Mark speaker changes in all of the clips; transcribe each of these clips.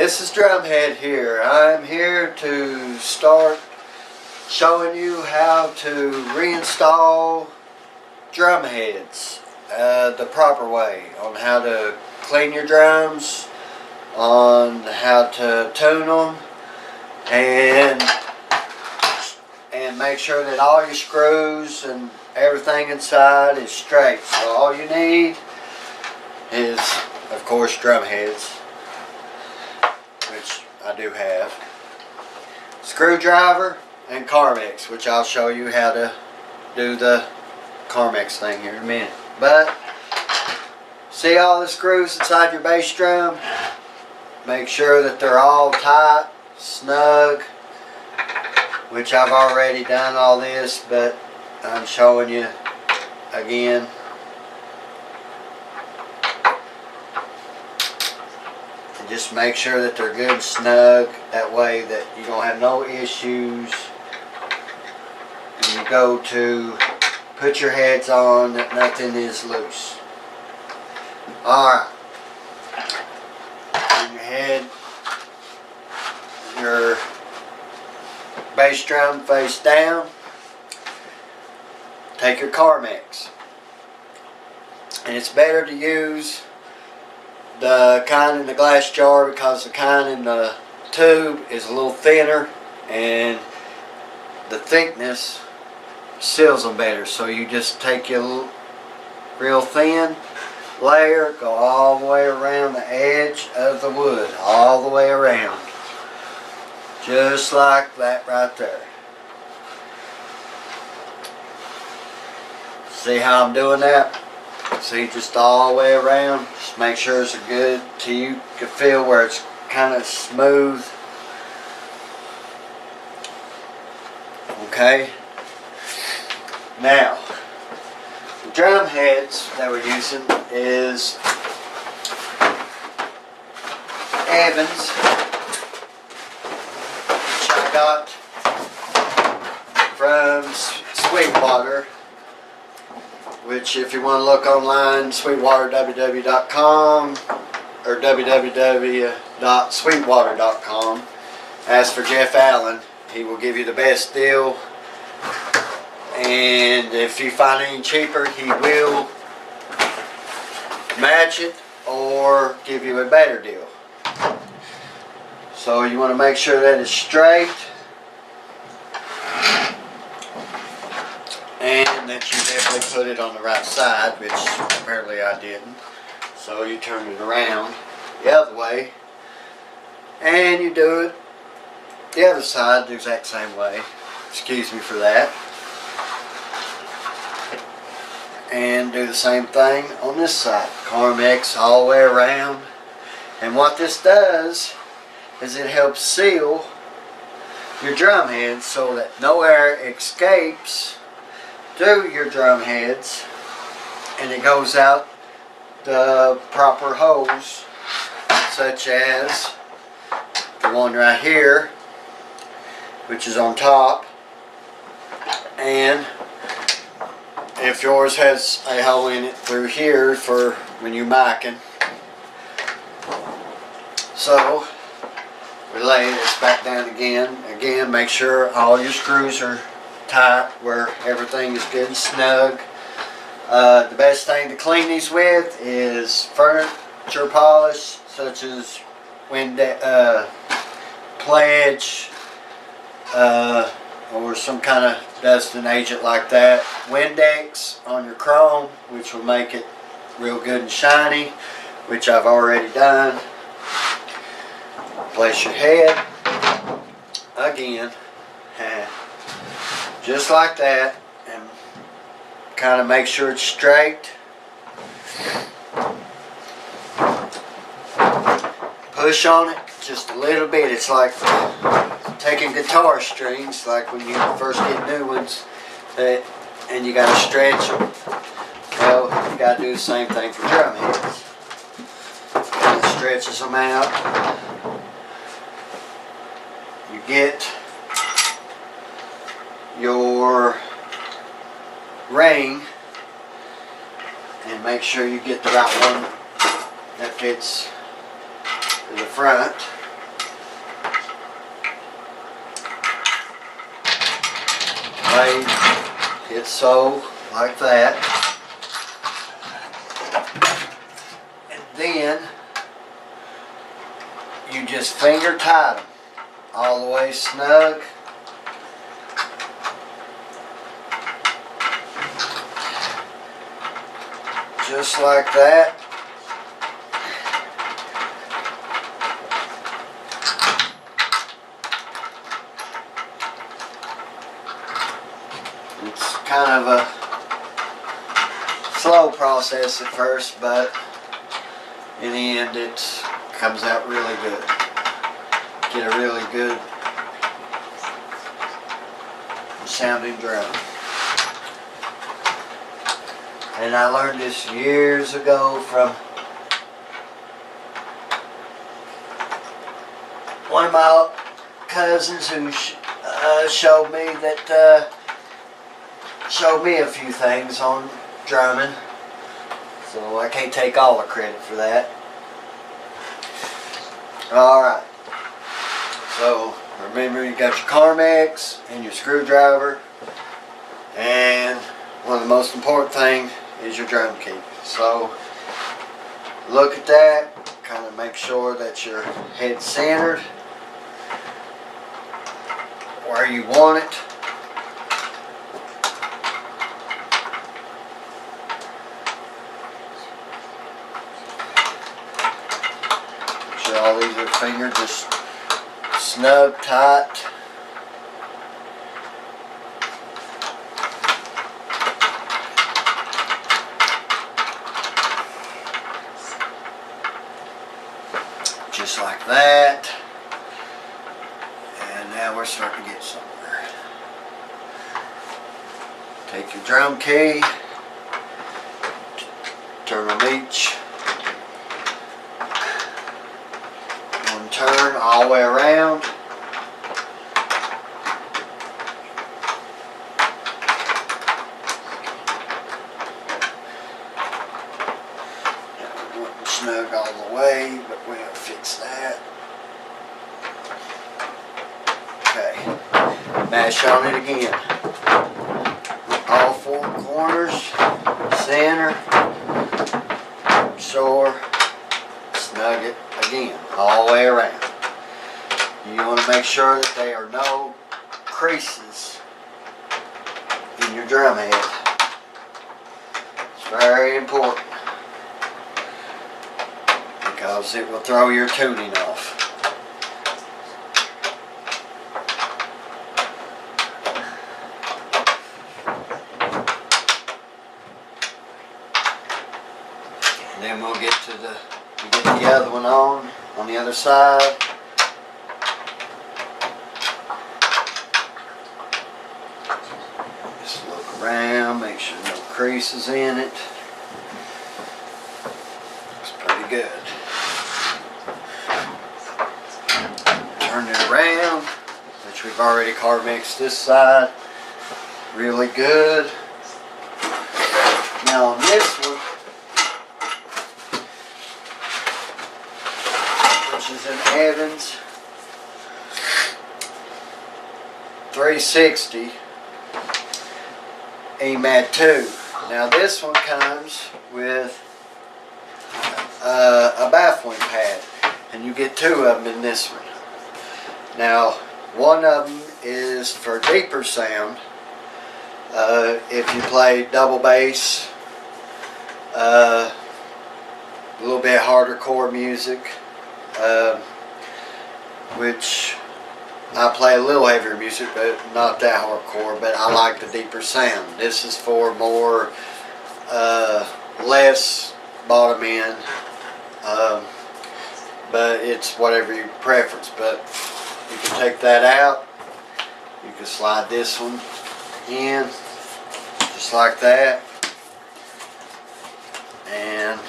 Speaker 1: This is Drumhead here. I'm here to start showing you how to reinstall drumheads the proper way, on how to clean your drums, on how to tune them, and make sure that all your screws and everything inside is straight. So all you need is, of course, drumheads, which I do have, screwdriver, and Carmex, which I'll show you how to do the Carmex thing here in a minute. But see all the screws inside your bass drum? Make sure that they're all tight, snug, which I've already done all this, but I'm showing you again. Just make sure that they're good and snug, that way that you don't have no issues when you go to put your heads on, that nothing is loose. Alright, turn your head, your bass drum face down, take your Carmex, and it's better to use the kind in the glass jar, because the kind in the tube is a little thinner and the thickness seals them better. So you just take your real thin layer, go all the way around the edge of the wood, all the way around, just like that right there. See how I'm doing that? See, just all the way around. Just make sure it's good till you can feel where it's kind of smooth. Okay. Now, the drum heads that we're using is Evans, which I got from Sweetwater. Which, if you want to look online, sweetwaterww.com or www.sweetwater.com. Ask for Jeff Allen. He will give you the best deal. And if you find any cheaper, he will match it or give you a better deal. So you want to make sure that it's straight, and that you definitely put it on the right side, which apparently I didn't. So you turn it around the other way, and you do it the other side the exact same way. Excuse me for that. And do the same thing on this side. Carmex all the way around. And what this does is it helps seal your drum heads so that no air escapes through your drum heads, and it goes out the proper holes, such as the one right here, which is on top, and if yours has a hole in it through here for when you're micing. So we lay this back down again. Again, make sure all your screws are tight, where everything is good and snug. The best thing to clean these with is furniture polish, such as Pledge, or some kind of dusting agent like that. Windex on your chrome, which will make it real good and shiny, which I've already done. Place your head again, just like that, and kind of make sure it's straight. Push on it just a little bit. It's like taking guitar strings, like when you first get new ones, and you got to stretch them. Well, you got to do the same thing for drum heads. And it stretches them out. You get your ring, and make sure you get the right one that fits in the front. blade hits so like that. And then you just finger tight them all the way snug. Just like that. It's kind of a slow process at first, but in the end it comes out really good. Get a really good sounding drum. And I learned this years ago from one of my cousins who showed me a few things on drumming. So I can't take all the credit for that. Alright. So remember, you got your Carmex and your screwdriver, and one of the most important things is your drum key. So look at that, kind of make sure that your head's centered where you want it. Make sure all these are fingered just snug tight. Just like that. And now we're starting to get somewhere. Take your drum key, turn them each one turn all the way around. Snug all the way, but we'll fix that. Okay, mash on it again. All four corners, center, sure, snug it again, all the way around. You want to make sure that there are no creases in your drum head. It's very important, because it will throw your tuning off. And then we'll get to the other one on the other side. Just look around, make sure no creases in it. Looks pretty good. Turn it around, which we've already Carmexed this side really good. Now on this one, which is an Evans 360 EMAD 2. Now this one comes with a baffling pad, and you get two of them in this one. Now, one of them is for deeper sound. If you play double bass, a little bit harder core music, which I play a little heavier music, but not that hardcore, but I like the deeper sound. This is for more, less bottom end, but it's whatever your preference. But you can take that out. You can slide this one in, just like that, and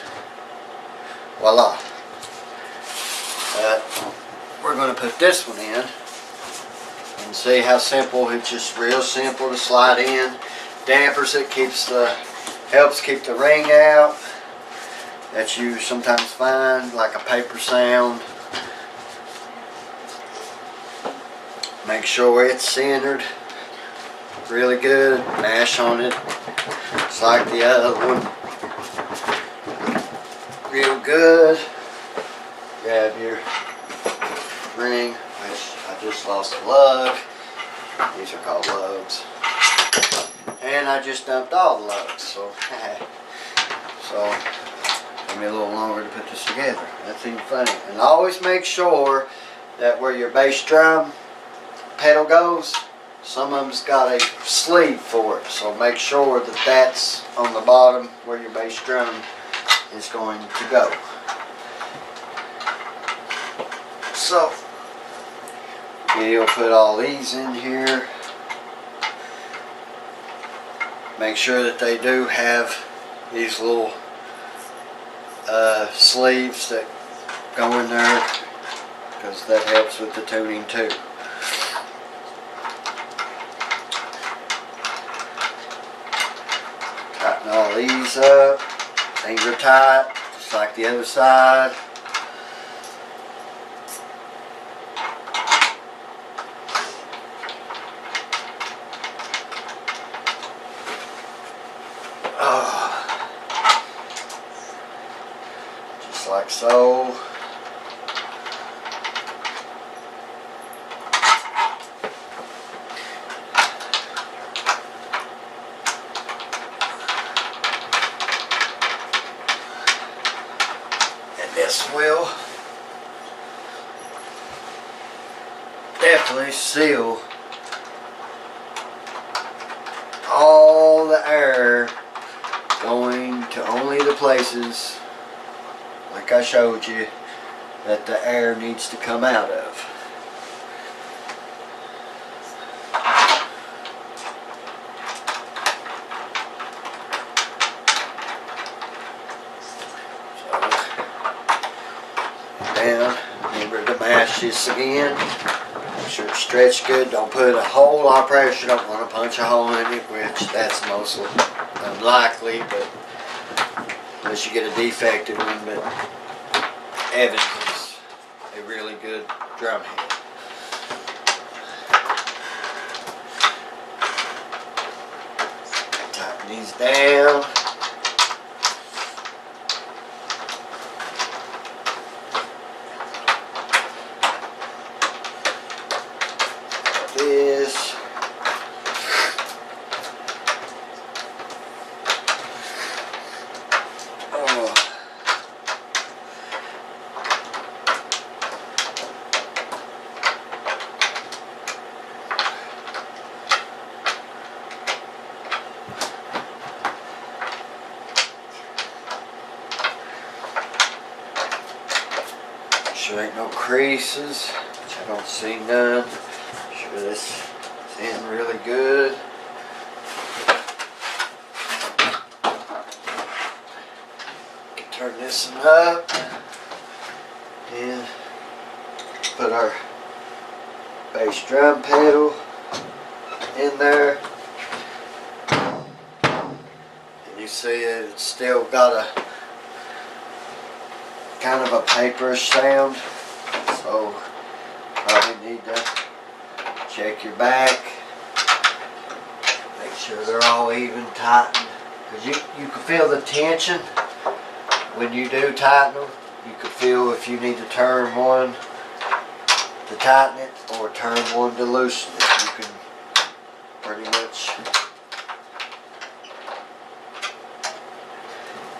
Speaker 1: voila. We're going to put this one in and see how simple. It's just real simple to slide in. Dampers it, helps keep the ring out that you sometimes find, like a paper sound. Make sure it's centered. really good. Mash on it just like the other one. Real good. Grab your ring, which I just lost a lug. These are called lugs. And I just dumped all the lugs, so took me a little longer to put this together. That's even funny. And always make sure that where your bass drum pedal goes, some of them's got a sleeve for it. So make sure that that's on the bottom where your bass drum is going to go. So you'll put all these in here. Make sure that they do have these little sleeves that go in there, because that helps with the tuning too. Tighten all these up, finger tight, just like the other side. Just like so. And this will definitely seal all the air going to only the places, like I showed you, that the air needs to come out of. So, down, remember to mash this again. Make sure it's stretched good. Don't put a whole lot of pressure. Don't want to punch a hole in it, which that's mostly unlikely, but unless you get a defective one. But Evans is a really good drum head. Tighten these down. This. Sure ain't no creases, which I don't see none. Sure this is in really good. Turn this one up and put our bass drum pedal in there. And you see it's still got a kind of a paperish sound, so probably need to check your back, make sure they're all even tightened, because you can feel the tension when you do tighten them. You can feel if you need to turn one to tighten it or turn one to loosen it. You can pretty much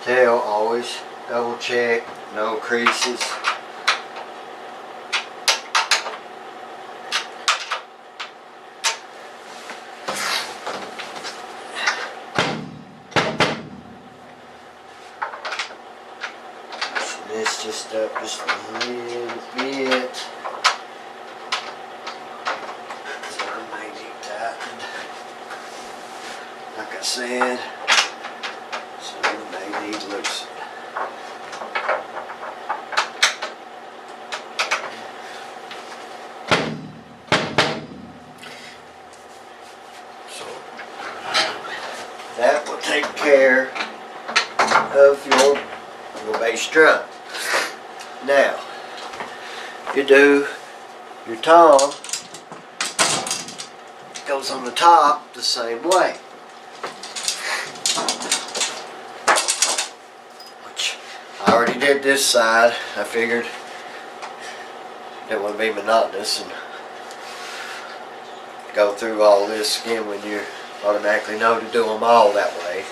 Speaker 1: tell. Always double check, no creases. This just up just a little bit. So I may need tightened. Like I said, so it may need loosened. So that will take care of your bass drum. Now, you do your tom, go goes on the top the same way. Which I already did this side. I figured it wouldn't be monotonous and go through all this again when you automatically know to do them all that way.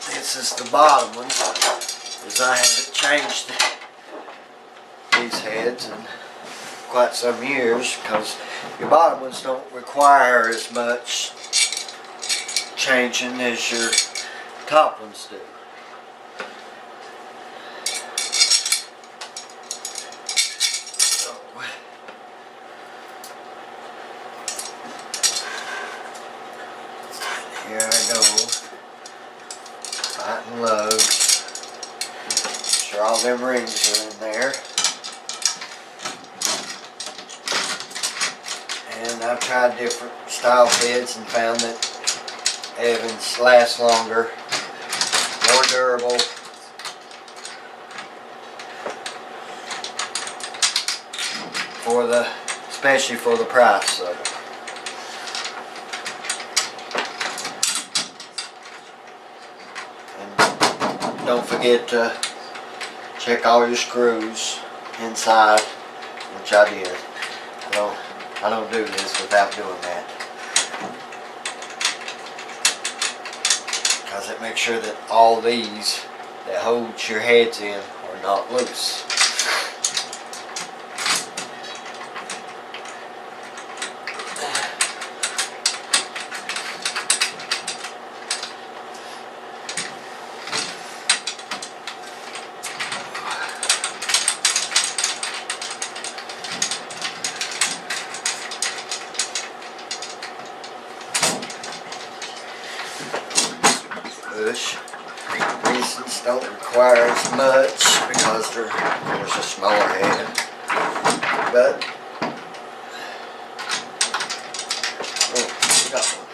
Speaker 1: This is the bottom one, as I haven't changed these heads in quite some years, because your bottom ones don't require as much changing as your top ones do. So, here I go. Tighten lugs. Make sure all them rings are in there. And I've tried different style heads and found that Evans last longer, more durable. Especially for the price of it. Don't forget to check all your screws inside, which I did. I don't do this without doing that, because it makes sure that all these that hold your heads in are not loose. Push. These don't require as much because they're, there's a smaller head, but we got one.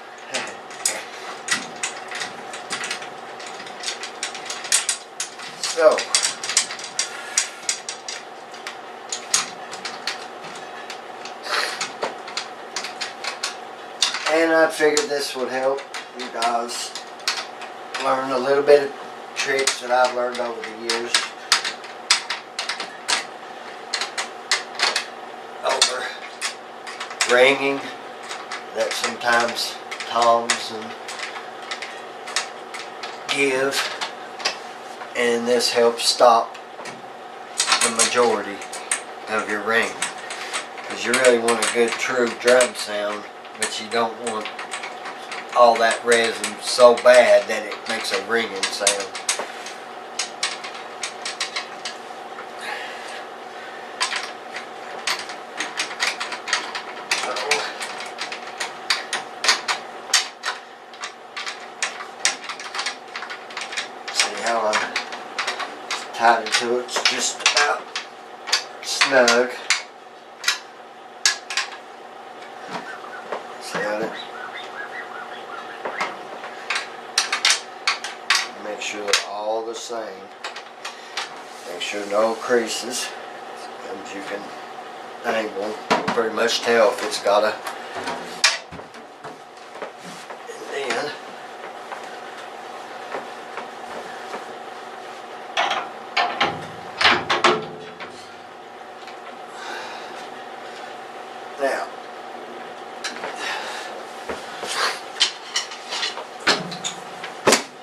Speaker 1: So and I figured this would help you guys learn a little bit of tricks that I've learned over the years over ringing that sometimes toms and give, and this helps stop the majority of your ring, because you really want a good true drum sound, but you don't want all that resin so bad that it makes a ringing sound. See how I'm tied into it? It's just about snug. See how it? Make sure they're all the same. Make sure no creases. And you can angle, pretty much tell if it's got a. And then now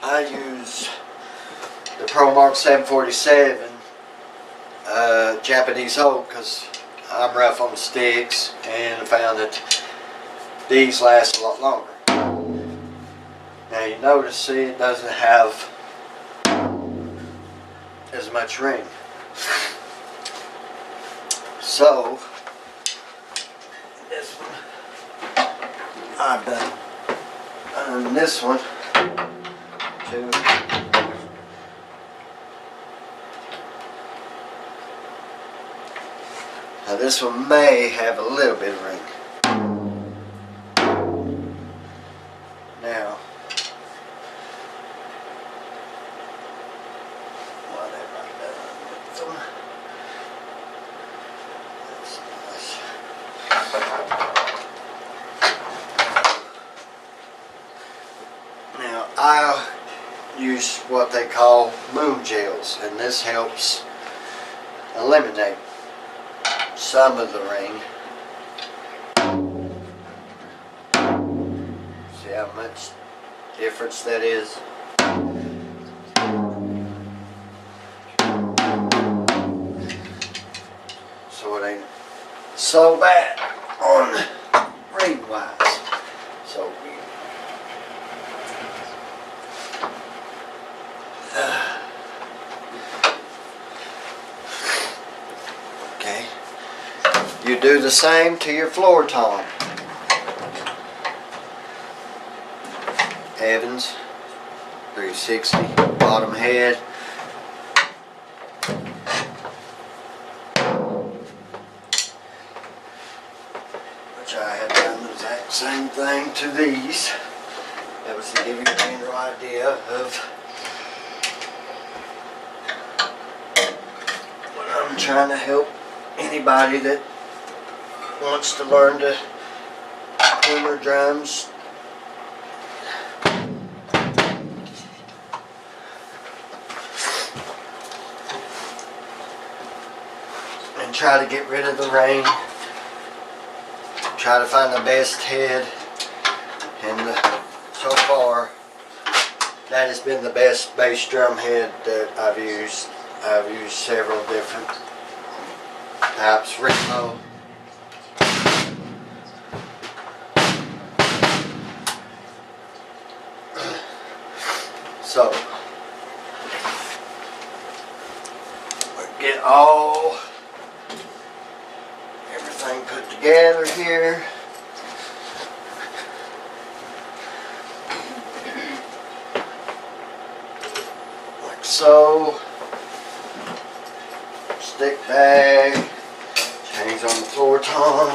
Speaker 1: I use the ProMark 747 Japanese hold, because I'm rough on the sticks, and I found that these last a lot longer. Now you notice, see, it doesn't have as much ring. So this one I've done this one too. Now this one may have a little bit of ring. Now, what have I done with them? Now I use what they call moon gels, and this helps eliminate some of the ring. See how much difference that is? So it ain't so bad on ring wise. So okay, you do the same to your floor tom. Evans 360 bottom head. Which I had done the exact same thing to these. That was to give you a general idea of what I'm trying to help anybody that wants to learn to hammer drums. And try to get rid of the ring. Try to find the best head. And so far, that has been the best bass drum head that I've used. I've used several different types. Ritmo. So, get everything put together here. Like so. Stick bag. Change on the floor tom.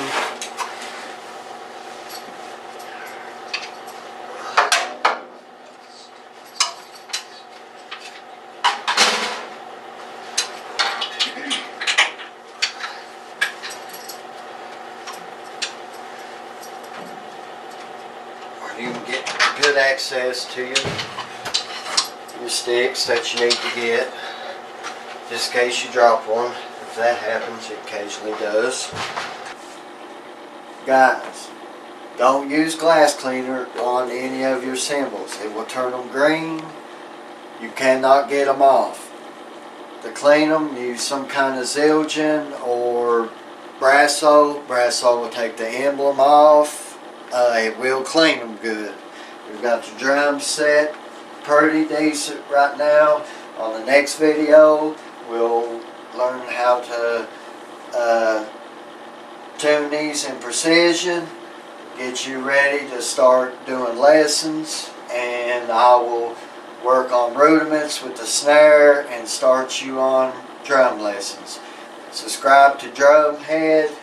Speaker 1: You can get good access to your sticks that you need to get, just in case you drop one. If that happens, it occasionally does. Guys, don't use glass cleaner on any of your cymbals. It will turn them green. You cannot get them off. To clean them, use some kind of Zildjian or Brasso. Brasso will take the emblem off. It will clean them good. We've got the drums set pretty decent right now. On the next video, we'll learn how to tune these in precision, get you ready to start doing lessons, and I will work on rudiments with the snare and start you on drum lessons. Subscribe to Drumhead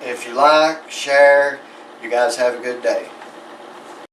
Speaker 1: if you like, share. You guys have a good day.